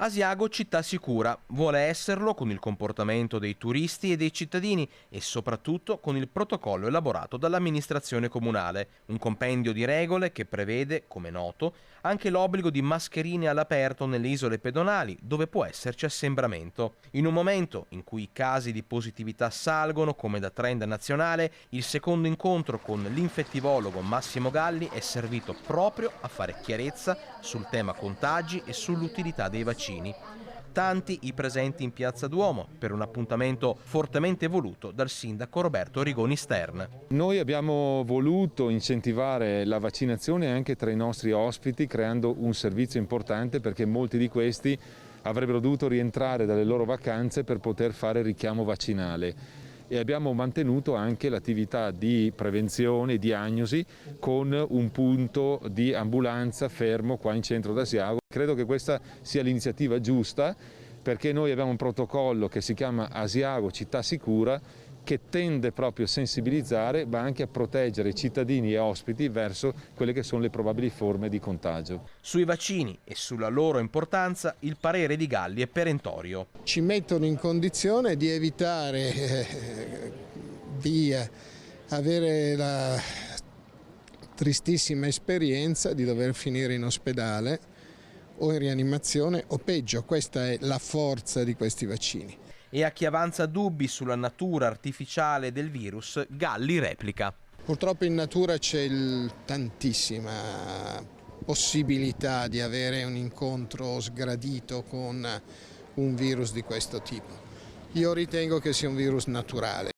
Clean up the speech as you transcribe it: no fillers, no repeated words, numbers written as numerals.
Asiago città sicura, vuole esserlo con il comportamento dei turisti e dei cittadini e soprattutto con il protocollo elaborato dall'amministrazione comunale, un compendio di regole che prevede, come noto, anche l'obbligo di mascherine all'aperto nelle isole pedonali dove può esserci assembramento. In un momento in cui i casi di positività salgono come da trend nazionale, il secondo incontro con l'infettivologo Massimo Galli è servito proprio a fare chiarezza sul tema contagi e sull'utilità dei vaccini. Tanti i presenti in Piazza Duomo per un appuntamento fortemente voluto dal sindaco Roberto Rigoni Stern. Noi abbiamo voluto incentivare la vaccinazione anche tra i nostri ospiti, creando un servizio importante perché molti di questi avrebbero dovuto rientrare dalle loro vacanze per poter fare il richiamo vaccinale. E abbiamo mantenuto anche l'attività di prevenzione e diagnosi con un punto di ambulanza fermo qua in centro d'Asiago. Credo che questa sia l'iniziativa giusta perché noi abbiamo un protocollo che si chiama Asiago Città Sicura che tende proprio a sensibilizzare ma anche a proteggere cittadini e ospiti verso quelle che sono le probabili forme di contagio. Sui vaccini e sulla loro importanza il parere di Galli è perentorio. Ci mettono in condizione di evitare di avere la tristissima esperienza di dover finire in ospedale o in rianimazione o peggio. Questa è la forza di questi vaccini. E a chi avanza dubbi sulla natura artificiale del virus, Galli replica. Purtroppo in natura c'è tantissima possibilità di avere un incontro sgradito con un virus di questo tipo. Io ritengo che sia un virus naturale.